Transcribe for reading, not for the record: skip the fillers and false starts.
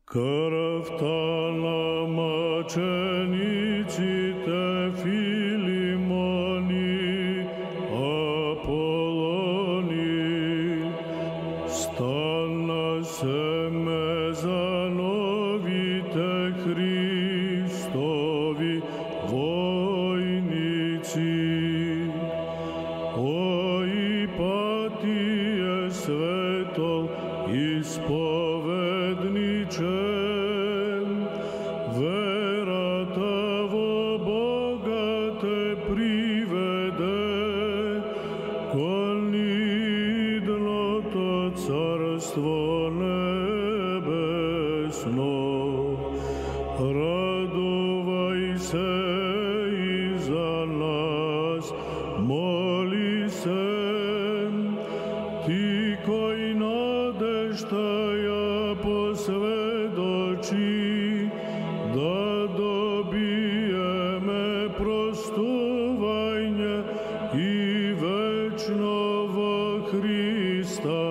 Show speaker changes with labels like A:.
A: Krv ta namačenici Filimoni, Apoloni, stana se me zanovite Hristovi vojnici. O Ipatije svetol ispovedniče, vera tavo Boga te privede, kolnidno to carstvo nebesno. Radovaj se i za nas, moli se, ti koji nadeštaja posvedoči, da dobijeme prostuvanje i večnovo Hrista